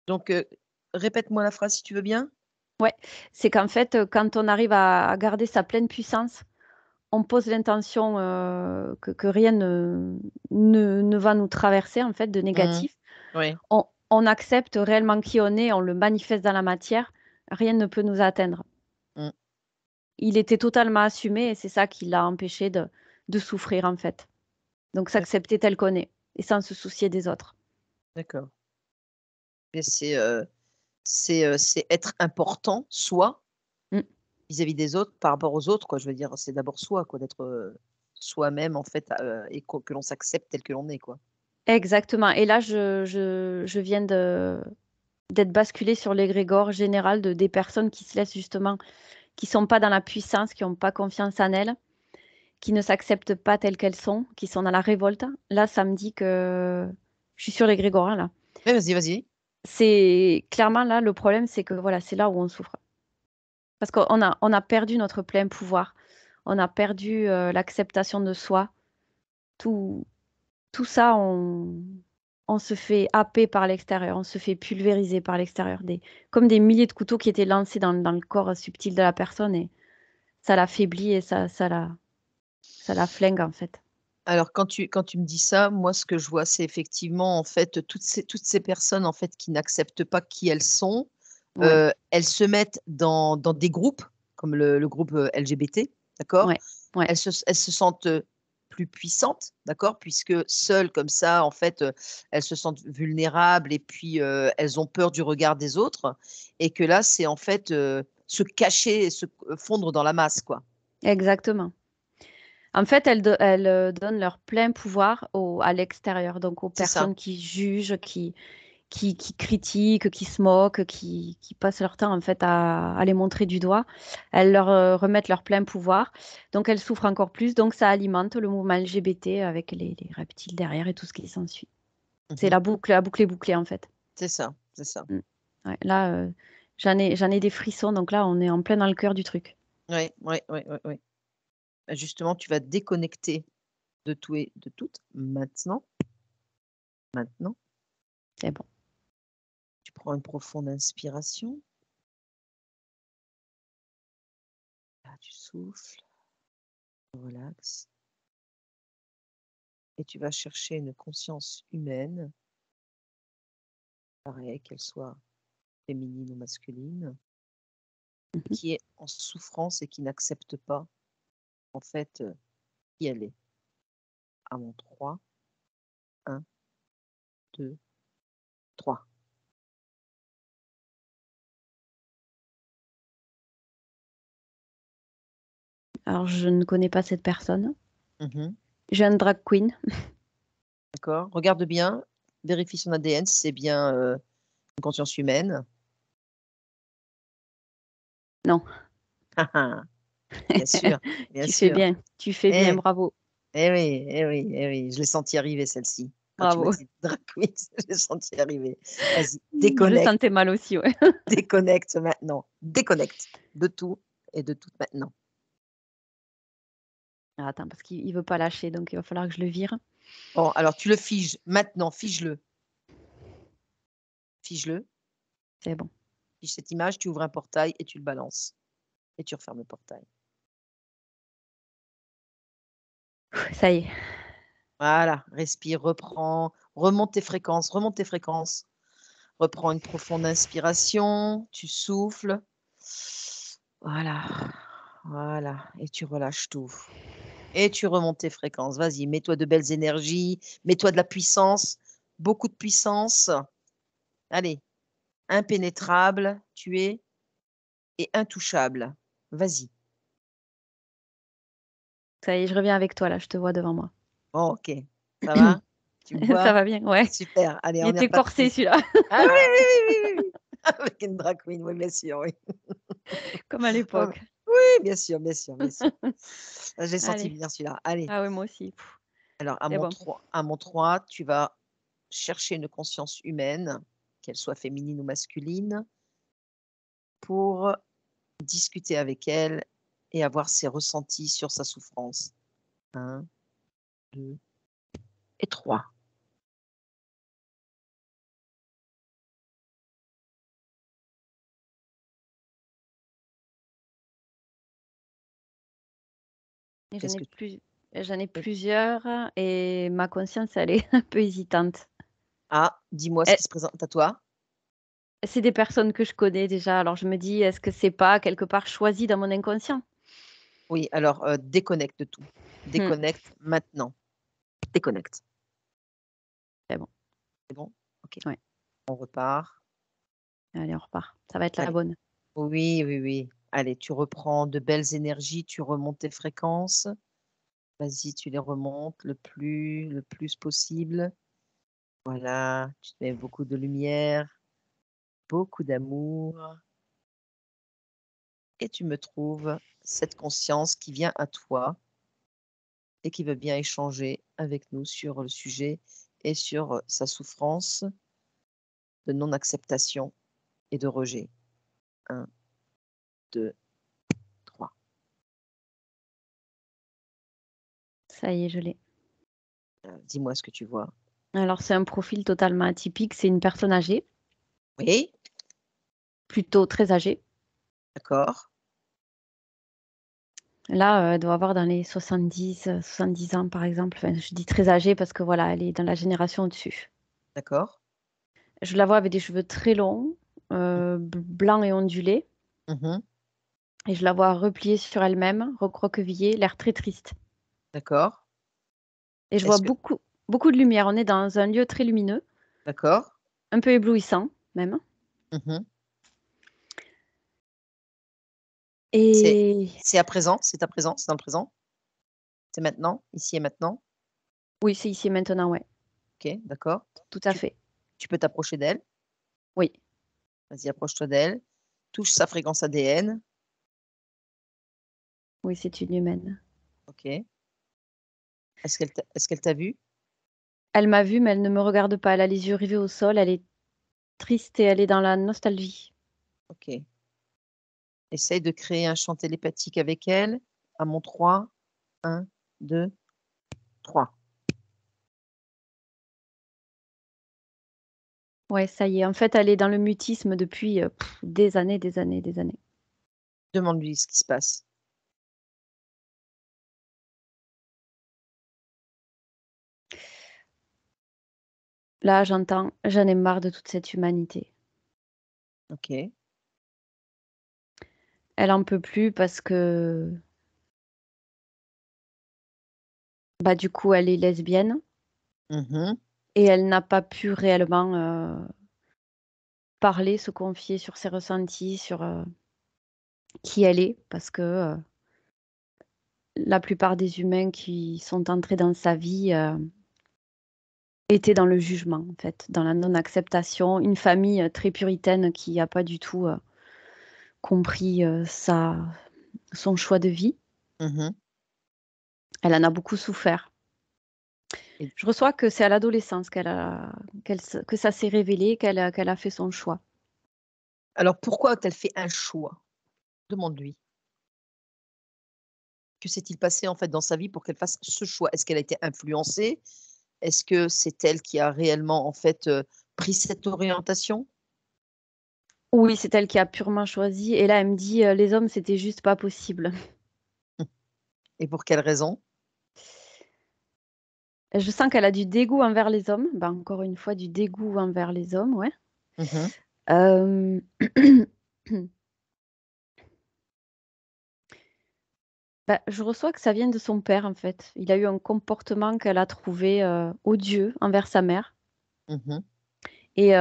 Donc répète-moi la phrase si tu veux bien? Ouais, c'est qu'en fait, quand on arrive à garder sa pleine puissance, on pose l'intention, que rien ne va nous traverser en fait de Mmh. négatif. Oui. On accepte réellement qui on est, on le manifeste dans la matière, rien ne peut nous atteindre. Mmh. Il était totalement assumé et c'est ça qui l'a empêché de souffrir, en fait. Donc s'accepter tel qu'on est et sans se soucier des autres. D'accord et c'est être important, soi, Mmh. vis-à-vis des autres, par rapport aux autres, quoi. Je veux dire, c'est d'abord soi, quoi, d'être, soi-même, en fait, et que l'on s'accepte tel que l'on est, quoi. Exactement et là, je viens d'être basculée sur l'égrégore général des personnes qui se laissent justement qui sont pas dans la puissance, qui ont pas confiance en elles, qui ne s'acceptent pas telles qu'elles sont, qui sont dans la révolte. Là, ça me dit que je suis sur l'égrégore, hein, là. Ouais, vas-y, vas-y. C'est clairement là, le problème, c'est que voilà, c'est là où on souffre. Parce qu'on a perdu notre plein pouvoir. On a perdu, l'acceptation de soi. Tout tout ça, on se fait happer par l'extérieur, on se fait pulvériser par l'extérieur, comme des milliers de couteaux qui étaient lancés dans le corps subtil de la personne et ça l'affaiblit et ça la flingue, en fait. Alors quand tu me dis ça, moi, ce que je vois, c'est effectivement, en fait, toutes ces personnes, en fait, qui n'acceptent pas qui elles sont, Ouais, elles se mettent dans des groupes, comme le groupe, LGBT, d'accord? ouais, ouais. Elles se sentent, plus puissantes, d'accord? Puisque seules comme ça, en fait, elles se sentent vulnérables et puis, elles ont peur du regard des autres et que là, c'est en fait, se cacher et se fondre dans la masse, quoi. Exactement. En fait, elles donnent leur plein pouvoir à l'extérieur, donc aux C'est ça. personnes qui jugent, qui critiquent, qui se moquent, qui passent leur temps en fait à les montrer du doigt. Elles leur remettent leur plein pouvoir. Donc elles souffrent encore plus. Donc ça alimente le mouvement LGBT avec les reptiles derrière et tout ce qui s'ensuit. C'est Mmh. la boucle est bouclée en fait. C'est ça, c'est ça. Mm. Ouais, là, j'en ai des frissons. Donc là, on est en plein dans le cœur du truc. Ouais, ouais, ouais, ouais, ouais. Bah, justement, tu vas te déconnecter de tout et de toutes maintenant. C'est bon. Tu prends une profonde inspiration. Là, tu souffles, tu relaxes et tu vas chercher une conscience humaine, pareil, qu'elle soit féminine ou masculine, Mhm. qui est en souffrance et qui n'accepte pas, en fait, qui elle est. À mon 3, 1, 2, 3. Alors, je ne connais pas cette personne. Mmh. J'ai un drag queen. D'accord? Regarde bien, vérifie son ADN si c'est bien, une conscience humaine. Non. Ah ah! Bien sûr, bien Tu fais sûr. bien. Tu fais bien. Eh! Bravo. Eh oui, eh oui, eh oui, je l'ai senti arriver celle-ci. Quand tu m'as Bravo. dit drag queen, je l'ai senti arriver. Vas-y, Je le déconnecte, sentais mal aussi, ouais. déconnecte maintenant. Déconnecte de tout et de tout maintenant. Ah, attends, parce qu'il veut pas lâcher, donc il va falloir que je le vire. Bon, alors tu le figes maintenant, fige-le, fige-le, C'est bon. fige cette image, tu ouvres un portail et tu le balances et tu refermes le portail. Ça y est. Voilà, respire, reprends, remonte tes fréquences, remonte tes fréquences. Reprends une profonde inspiration, tu souffles. Voilà, voilà et tu relâches tout. Et tu remontes tes fréquences. Vas-y, mets-toi de belles énergies, mets-toi de la puissance, beaucoup de puissance. Allez, impénétrable, tu es et intouchable. Vas-y. Ça y est, je reviens avec toi là, je te vois devant moi. Bon, OK. Ça va? Tu me Ça vois? va bien, ouais. Super. Allez, Il on est était corsé reparti. celui-là, Ah oui, oui, oui, oui, oui, oui. Avec une drag queen, oui, bien sûr, oui. comme à Oh, l'époque. oui, bien sûr, bien sûr, bien sûr. Ah, je l'ai senti Allez. venir celui-là. Allez, Ah ouais, moi aussi. Pff, alors c'est bon. à mon 3, tu vas chercher une conscience humaine, qu'elle soit féminine ou masculine, pour discuter avec elle et avoir ses ressentis sur sa souffrance. 1, 2 et 3. Et Qu'est-ce que tu j'en ai oui. plusieurs et ma conscience, elle est un peu hésitante. Ah, dis-moi ce Eh, qui se présente à toi. c'est des personnes que je connais déjà, alors je me dis: «Est-ce que c'est pas quelque part choisi dans mon inconscient?» Oui, alors, déconnecte de tout. Mmh, Déconnecte maintenant. Déconnecte. c'est bon, C'est bon? OK, ouais. on repart. Allez, on repart. Ça va être la Allez. bonne. Oui, oui, oui. Allez, tu reprends de belles énergies, tu remontes tes fréquences. Vas-y, tu les remontes le plus possible. Voilà, tu te mets beaucoup de lumière, beaucoup d'amour et tu me trouves cette conscience qui vient à toi et qui veut bien échanger avec nous sur le sujet et sur, sa souffrance de non-acceptation et de rejet. 1, 2, 3. Ça y est, je l'ai. Dis-moi ce que tu vois. Alors c'est un profil totalement atypique, c'est une personne âgée, Oui, plutôt très âgée. d'accord, Là, elle doit avoir dans les 70 ans par exemple. Enfin, je dis très âgée parce que voilà, elle est dans la génération au-dessus. d'accord. Je la vois avec des cheveux très longs, blancs et ondulés Mmh. et je la vois repliée sur elle-même, recroquevillée, l'air très triste. D'accord. et je vois Est-ce que beaucoup, beaucoup de lumière. On est dans un lieu très lumineux, d'accord. un peu éblouissant même. Mmh. C'est Et c'est à présent? C'est à présent? C'est dans le présent? C'est maintenant? Ici et maintenant? oui, c'est ici et maintenant, ouais, OK, d'accord. tout à Tu fait. tu peux t'approcher d'elle. Oui, Vas-y, approche-toi d'elle. Touche sa fréquence ADN. oui, c'est une humaine. OK. Est-ce qu'elle t'a vu? Elle m'a vue, mais elle ne me regarde pas. Elle a les yeux rivés au sol, elle est triste et elle est dans la nostalgie. OK. Essaye de créer un chant télépathique avec elle. À mon 3. 1, 2, 3. Ouais, ça y est. En fait, elle est dans le mutisme depuis, des années, des années, des années. Demande-lui ce qui se passe. Là, j'entends: «J'en ai marre de toute cette humanité». OK. Elle en peut plus parce que, bah, du coup, elle est lesbienne Mmh. et elle n'a pas pu réellement, parler, se confier sur ses ressentis, sur, qui elle est parce que, la plupart des humains qui sont entrés dans sa vie, étaient dans le jugement, en fait, dans la non-acceptation. Une famille, très puritaine qui a pas du tout, compris, sa son choix de vie. Mmh. Elle en a beaucoup souffert. Et Je reçois que c'est à l'adolescence que ça s'est révélé, qu'elle a fait son choix. alors pourquoi a-t-elle fait un choix? Demande-lui. Que s'est-il passé, en fait, dans sa vie pour qu'elle fasse ce choix? Est-ce qu'elle a été influencée? Est-ce que c'est elle qui a réellement, en fait, pris cette orientation? Oui, c'est elle qui a purement choisi et là, elle me dit: «Les hommes, c'était juste pas possible». Et pour quelle raison? Je sens qu'elle a du dégoût envers les hommes, bah, encore une fois, du dégoût envers les hommes, ouais. Mmh. Hem, Bah, je reçois que ça vient de son père, en fait. Il a eu un comportement qu'elle a trouvé, odieux envers sa mère Mmh. et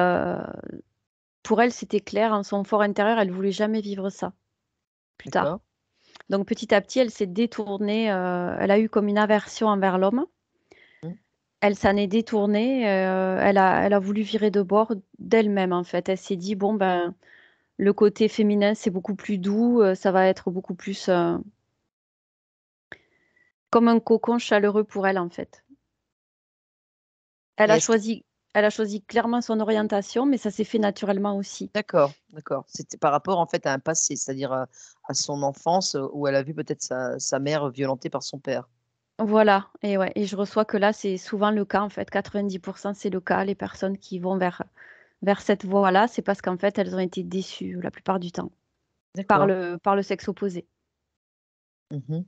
pour elle, c'était clair, en son fort intérieur, elle voulait jamais vivre ça, plus tard. D'accord. Donc petit à petit, elle s'est détournée, elle a eu comme une aversion envers l'homme. Mmh. Elle s'en est détournée, elle a voulu virer de bord d'elle-même, en fait. Elle s'est dit: «Bon, ben, le côté féminin, c'est beaucoup plus doux, ça va être beaucoup plus, comme un cocon chaleureux pour elle, en fait». Elle Et a est-ce que choisi elle a choisi clairement son orientation, mais ça s'est fait naturellement aussi. d'accord, d'accord. C'était par rapport, en fait, à un passé, c'est-à-dire, à son enfance, où elle a vu peut-être sa mère violentée par son père. Voilà et ouais et je reçois que là, c'est souvent le cas, en fait. 90 c'est le cas, les personnes qui vont vers cette voie-là, c'est parce qu'en fait, elles ont été déçues, la plupart du temps, D'accord. par le sexe opposé. Mmh.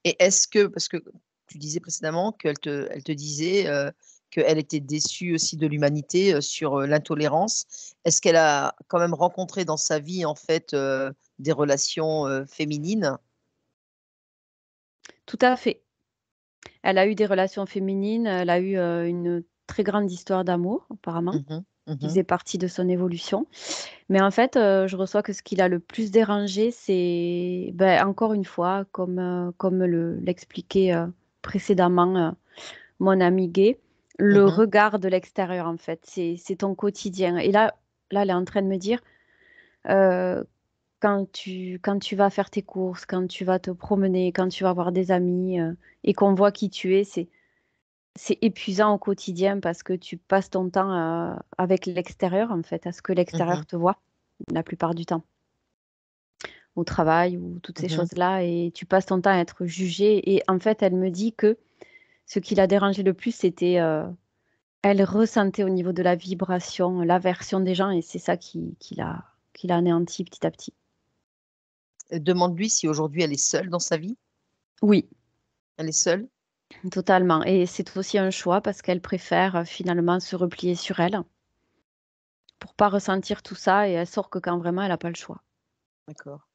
Et est-ce que parce que tu disais précédemment qu'elle te disait, qu'elle était déçue aussi de l'humanité, sur, l'intolérance. Est-ce qu'elle a quand même rencontré dans sa vie, en fait, des relations, féminines? Tout à fait. Elle a eu des relations féminines, elle a eu, une très grande histoire d'amour, apparemment, Mmh mh. qui Mmh. faisait partie de son évolution. Mais en fait, je reçois que ce qui l'a le plus dérangée, c'est, bah, encore une fois, comme l'expliquait, précédemment, mon ami gay, le Mmh. regard de l'extérieur, en fait. C'est ton quotidien et là, elle est en train de me dire, heu, quand tu vas faire tes courses, quand tu vas te promener, quand tu vas voir des amis, et qu'on voit qui tu es, c'est épuisant au quotidien parce que tu passes ton temps, avec l'extérieur, en fait, à ce que Mmh. l'extérieur te voit, la plupart du temps. Au travail ou toutes ces Mmh. choses-là et tu passes ton temps à être jugé et en fait, elle me dit que ce qui l'a dérangée le plus, c'était, elle ressentait au niveau de la vibration, l'aversion des gens et c'est ça qui l'a anéantie petit à petit. Demande-lui si aujourd'hui elle est seule dans sa vie? Oui, Elle est seule? totalement et c'est aussi un choix parce qu'elle préfère, finalement se replier sur elle, pour pas ressentir tout ça et elle sort que quand vraiment elle a pas le choix. D'accord.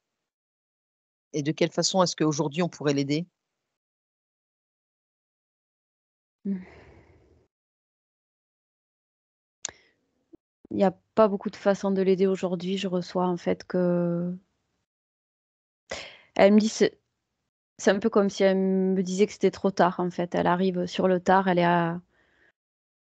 Et de quelle façon est-ce qu'aujourd'hui on pourrait l'aider? Il n'y a pas beaucoup de façons de l'aider aujourd'hui. Je reçois en fait que... Elle me dit, c'est un peu comme si elle me disait que c'était trop tard en fait. Elle arrive sur le tard, elle est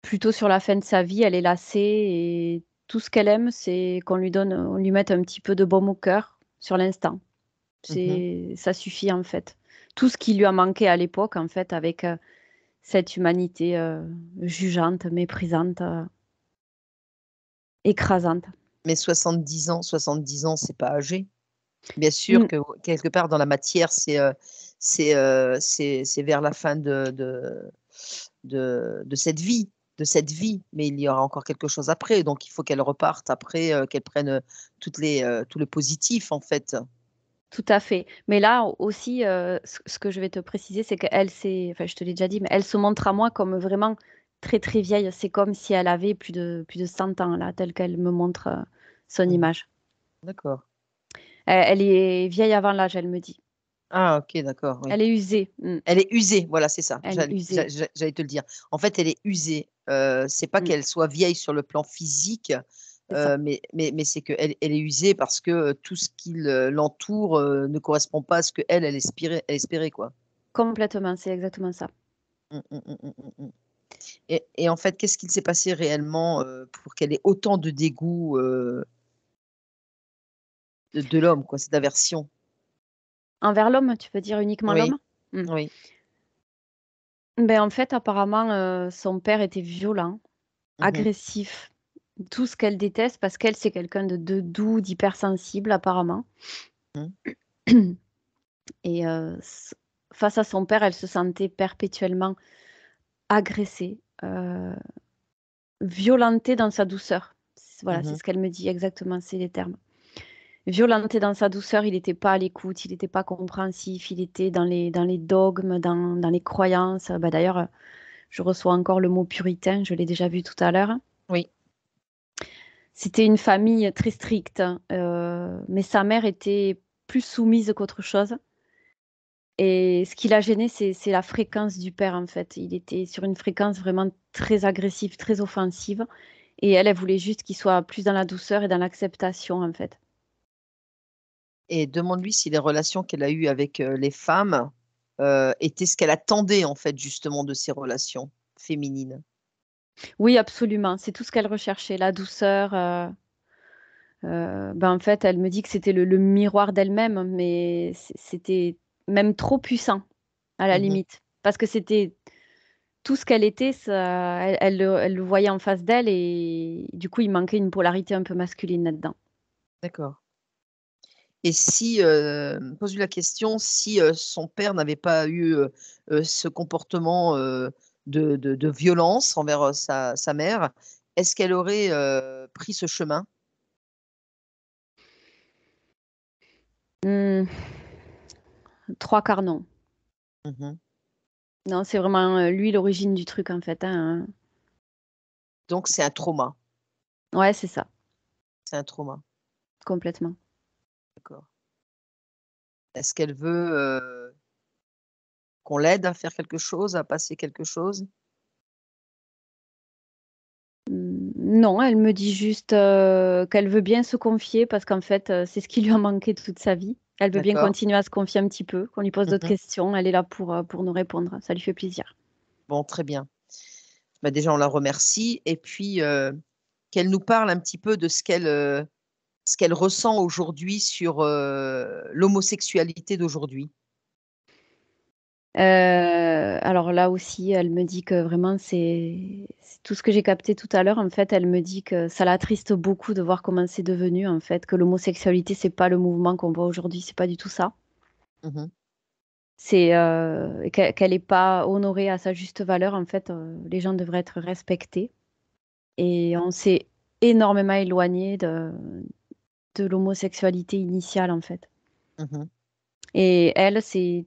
plutôt sur la fin de sa vie, elle est lassée et tout ce qu'elle aime, c'est on lui mette un petit peu de baume au cœur sur l'instant. Mhm. Ça suffit en fait. Tout ce qui lui a manqué à l'époque en fait avec cette humanité jugeante, méprisante, écrasante. Mais 70 ans, c'est pas âgé. Bien sûr Mm, que quelque part dans la matière, c'est vers la fin de cette vie, mais il y aura encore quelque chose après. Donc il faut qu'elle reparte après, qu'elle prenne tout le positif en fait. tout à fait. Mais là aussi, ce que je vais te préciser, c'est qu'elle enfin je te l'ai déjà dit, mais elle se montre à moi comme vraiment très très vieille. C'est comme si elle avait plus de 100 ans là, telle qu'elle me montre son Mhm. image. D'accord. Elle est vieille avant l'âge, elle me dit. Ah ok, d'accord, oui. Elle est usée. Elle est usée, voilà, c'est ça. Elle est usée. J'allais te le dire. En fait, elle est usée. C'est pas Mm, qu'elle soit vieille sur le plan physique, c'est ça. mais c'est qu'elle elle est usée parce que tout ce qui l'entoure ne correspond pas à ce qu'elle, elle espérait, quoi. Complètement, c'est exactement ça. Mm, mm, mm, mm, mm, mm. Et en fait, qu'est-ce qu'il s'est passé réellement pour qu'elle ait autant de dégoût de l'homme, quoi, cette aversion? Envers l'homme, tu veux dire uniquement Oui, l'homme? Mm. oui. Ben, en fait, apparemment, son père était violent, Mhm, agressif, tout ce qu'elle déteste parce qu'elle, c'est quelqu'un de doux, d'hypersensible, apparemment. mhm, Et face à son père, elle se sentait perpétuellement agressée, violentée dans sa douceur. Voilà, c'est mhm. ce qu'elle me dit exactement, c'est les termes. Violenté dans sa douceur, il n'était pas à l'écoute, il n'était pas compréhensif, il était dans les dogmes, dans les croyances. Bah, d'ailleurs, je reçois encore le mot puritain, je l'ai déjà vu tout à l'heure. Oui. C'était une famille très stricte, mais sa mère était plus soumise qu'autre chose. Et ce qui l'a gêné, c'est la fréquence du père, en fait. Il était sur une fréquence vraiment très agressive, très offensive. Et elle voulait juste qu'il soit plus dans la douceur et dans l'acceptation, en fait. Et demande-lui si les relations qu'elle a eues avec les femmes étaient ce qu'elle attendait en fait justement de ces relations féminines. Oui, absolument. C'est tout ce qu'elle recherchait, la douceur. Ben, en fait, elle me dit que c'était le miroir d'elle-même, mais c'était même trop puissant, à la Mhm. limite. Parce que c'était tout ce qu'elle était, ça, elle le voyait en face d'elle et du coup, il manquait une polarité un peu masculine là-dedans. D'accord. Et si, pose-lui la question, si son père n'avait pas eu ce comportement de violence envers sa mère, est-ce qu'elle aurait pris ce chemin? Hmm, trois quarts non. Mhm. Non, c'est vraiment lui l'origine du truc en fait, hein. Donc c'est un trauma. Ouais, c'est ça, C'est un trauma. complètement. D'accord. Est-ce qu'elle veut qu'on l'aide à faire quelque chose, à passer quelque chose? Non, elle me dit juste qu'elle veut bien se confier parce qu'en fait, c'est ce qui lui a manqué toute sa vie. Elle veut bien D'accord. continuer à se confier un petit peu, qu'on lui pose d'autres Mhm. questions. Elle est là pour nous répondre. Ça lui fait plaisir. Bon, très bien. Bah, déjà, on la remercie et puis, qu'elle nous parle un petit peu de ce qu'elle ressent aujourd'hui sur, l'homosexualité d'aujourd'hui. Alors là aussi, elle me dit que vraiment, c'est tout ce que j'ai capté tout à l'heure. En fait, elle me dit que ça l'attriste beaucoup de voir comment c'est devenu, en fait, que l'homosexualité, c'est pas le mouvement qu'on voit aujourd'hui, c'est pas du tout ça. Mmh. C'est qu'elle n'est pas honorée à sa juste valeur. En fait, les gens devraient être respectés. Et on s'est énormément éloigné de l'homosexualité initiale, en fait. Mmh. Et elle, si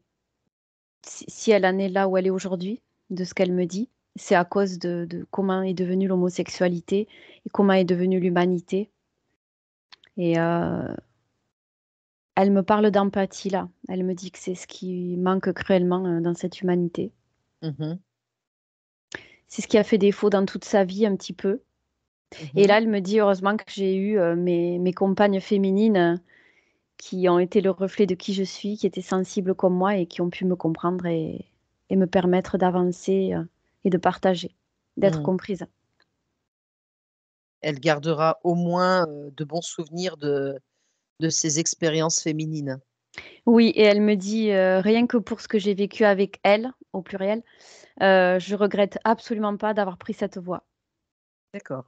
elle en est là où elle est aujourd'hui, de ce qu'elle me dit, c'est à cause de comment est devenue l'homosexualité et comment est devenue l'humanité. Et elle me parle d'empathie là. Elle me dit que c'est ce qui manque cruellement dans cette humanité. Mmh. c'est ce qui a fait défaut dans toute sa vie un petit peu. Et Mmh. là, elle me dit heureusement que j'ai eu mes compagnes féminines qui ont été le reflet de qui je suis, qui étaient sensibles comme moi et qui ont pu me comprendre et me permettre d'avancer et de partager, d'être Mmh. comprise. Elle gardera au moins, de bons souvenirs de ces expériences féminines. Oui, et elle me dit rien que pour ce que j'ai vécu avec elle, au pluriel, je regrette absolument pas d'avoir pris cette voie. D'accord.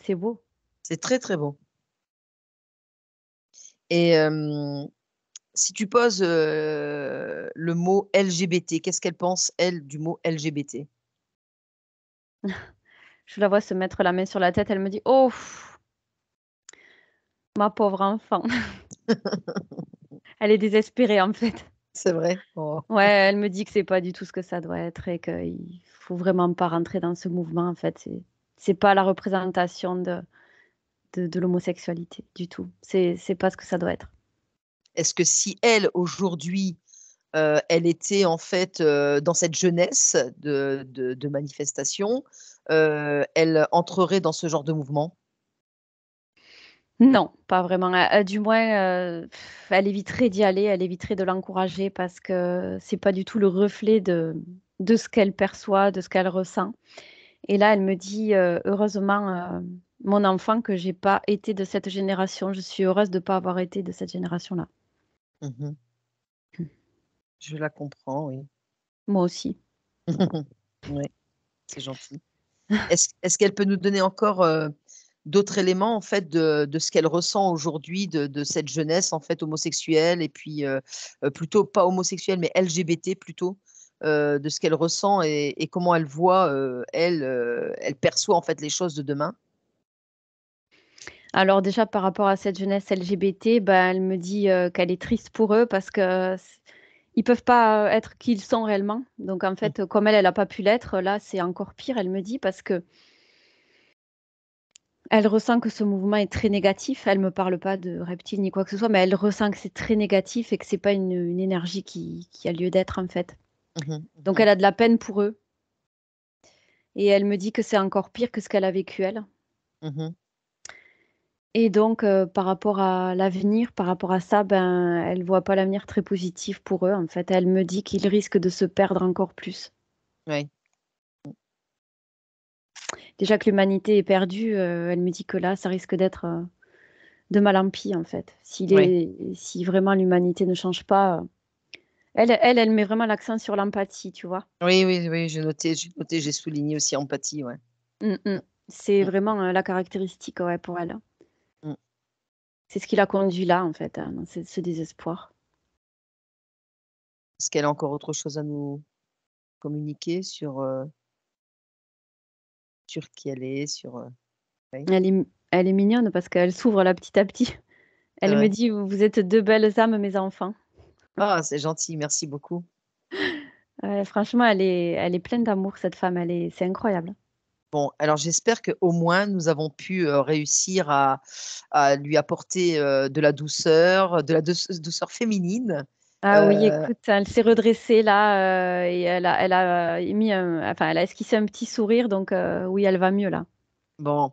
C'est beau. C'est très, très beau et si tu poses, le mot LGBT, qu'est-ce qu'elle pense, elle, du mot LGBT? Je la vois se mettre la main sur la tête, elle me dit: «Oh, pff, ma pauvre enfant». Elle est désespérée, en fait. C'est vrai? Oh. Ouais, elle me dit que c'est pas du tout ce que ça doit être et qu'il faut vraiment pas rentrer dans ce mouvement, en fait. C'est pas la représentation de l'homosexualité du tout. C'est pas ce que ça doit être. Est-ce que si elle, aujourd'hui, elle était en fait, dans cette jeunesse de manifestation, elle entrerait dans ce genre de mouvement? Non, pas vraiment. Du moins, elle éviterait d'y aller, elle éviterait de l'encourager parce que c'est pas du tout le reflet de ce qu'elle perçoit, de ce qu'elle ressent. Et là, elle me dit, «Heureusement, mon enfant, que j'ai pas été de cette génération. Je suis heureuse de pas avoir été de cette génération-là». Mmh. Je la comprends, oui. Moi aussi. Ouais, c'est gentil. Est-ce qu'elle peut nous donner encore, d'autres éléments en fait de ce qu'elle ressent aujourd'hui de cette jeunesse en fait homosexuelle et puis, plutôt pas homosexuelle mais LGBT plutôt, de ce qu'elle ressent et comment elle voit, elle, elle perçoit en fait les choses de demain? Alors déjà, par rapport à cette jeunesse LGBT, bah, elle me dit, qu'elle est triste pour eux parce que ils peuvent pas, être qui ils sont réellement. Donc en Mmh. fait, comme elle, elle a pas pu l'être, là, c'est encore pire, elle me dit, parce qu'elle ressent que ce mouvement est très négatif. Elle me parle pas de reptiles ni quoi que ce soit, mais elle ressent que c'est très négatif et que c'est pas une énergie qui a lieu d'être, en fait. Mmh mh. Donc Mmh. elle a de la peine pour eux et elle me dit que c'est encore pire que ce qu'elle a vécu elle. Mmh. Et donc, par rapport à l'avenir, par rapport à ça, ben, elle voit pas l'avenir très positif pour eux, en fait. Elle me dit qu'ils risquent de se perdre encore plus. Ouais. Déjà que l'humanité est perdue, elle me dit que là, ça risque d'être, de mal en pis, en fait. Ouais. Si vraiment l'humanité ne change pas, elle met vraiment l'accent sur l'empathie, tu vois? Oui, oui, oui, j'ai noté, j'ai souligné aussi empathie, ouais. Mmh mh. C'est Mmh, vraiment, la caractéristique, ouais, pour elle. mmh. C'est ce qui l'a conduit là, en fait, dans ce désespoir. Est-ce qu'elle a encore autre chose à nous communiquer sur qui elle est, oui, Elle est mignonne parce qu'elle s'ouvre là petit à petit. c'est Elle me vrai? dit: «Vous êtes 2 belles âmes, mes enfants». Ah, c'est gentil, merci beaucoup. Franchement, elle est pleine d'amour, cette femme, c'est incroyable. Bon, alors j'espère qu'au moins nous avons pu, réussir à lui apporter, de la douceur, de la douceur féminine. Ah oui, Heu, écoute, elle s'est redressée là, et elle a émis enfin, elle a esquissé un petit sourire, donc oui, elle va mieux là. bon,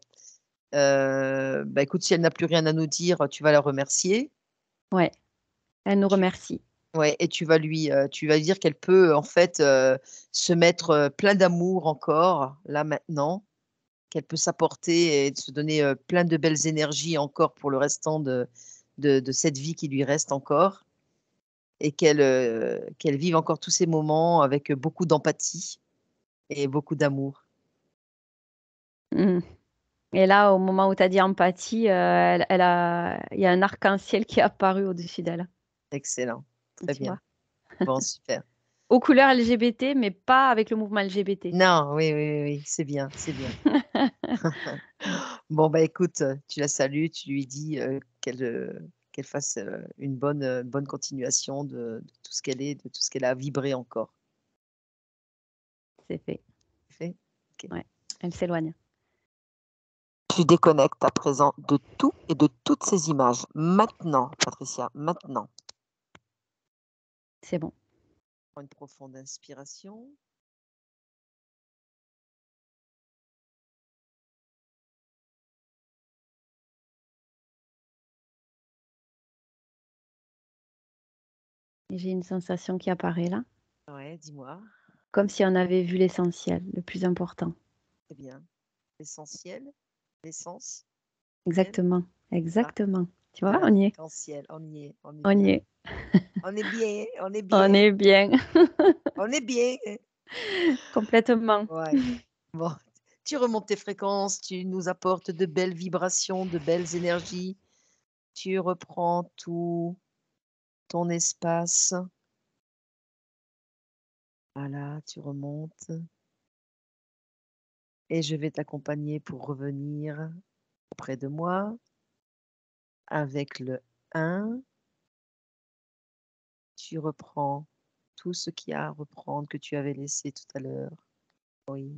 bah, écoute, si elle n'a plus rien à nous dire, tu vas la remercier. Ouais, elle nous Tu remercie. Ouais et tu vas lui dire qu'elle peut, en fait, se mettre, plein d'amour encore, là, maintenant, qu'elle peut s'apporter et de se donner, plein de belles énergies encore pour le restant de cette vie qui lui reste encore et qu'elle vive encore tous ces moments avec, beaucoup d'empathie et beaucoup d'amour. Mmh. Et là, au moment où tu as dit empathie, il y a un arc-en-ciel qui est apparu au-dessus d'elle, Excellent, très tu bien. vois? Bon, super. Aux couleurs LGBT, mais pas avec le mouvement LGBT. Non, oui, oui, oui, oui, c'est bien, c'est bien. Bon, bah, écoute, tu la salues, tu lui dis, qu'elle fasse, bonne continuation de tout ce qu'elle est, de tout ce qu'elle a vibré encore. C'est fait, C'est fait? OK. ouais, elle s'éloigne. Tu déconnectes à présent de tout et de toutes ces images. Maintenant, Patricia, maintenant. C'est bon. Prends une profonde inspiration. Et j'ai une sensation qui apparaît là, Ouais, dis-moi. comme si on avait vu l'essentiel, le plus important. C'est bien. L'essentiel, l'essence, ciel, Exactement, ça, exactement. Tu de vois, la on y est, fréquence ciel. On est on y bien. est, On est bien, on est on bien, est bien, on est bien. complètement. Ouais. Bon, tu remontes tes fréquences, tu nous apportes de belles vibrations, de belles énergies. Tu reprends tout ton espace. Voilà, tu remontes et je vais t'accompagner pour revenir auprès de moi avec le 1. Tu reprends tout ce qu'il y a à reprendre que tu avais laissé tout à l'heure. Oui.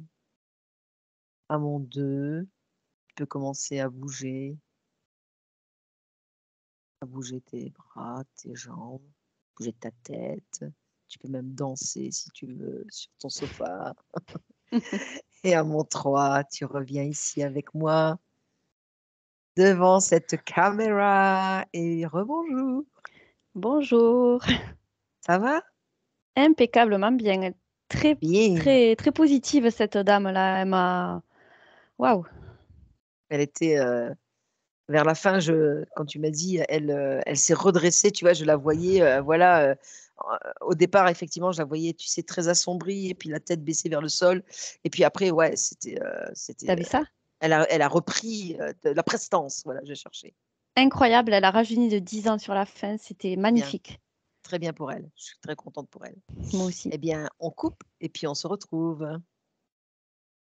À mon 2, tu peux commencer à bouger tes bras, tes jambes, bouger ta tête. Tu peux même danser si tu veux sur ton sofa. Et à mon 3, tu reviens ici avec moi devant cette caméra et rebonjour. Bonjour. Ça va? Impeccablement bien. Elle est très, Bien. très, très positive, cette dame-là. Elle m'a... Waouh. Elle était vers la fin, quand tu m'as dit, elle s'est redressée, tu vois, je la voyais, voilà, au départ, effectivement, je la voyais, tu sais, très assombrie, et puis la tête baissée vers le sol. Et puis après, ouais, T'as vu ça? elle a repris de la prestance, voilà, je cherchais. Incroyable. Elle a rajeuni de 10 ans sur la fin. C'était Bien, magnifique. très bien pour elle. Je suis très contente pour elle. Moi aussi. Eh bien, on coupe et puis on se retrouve.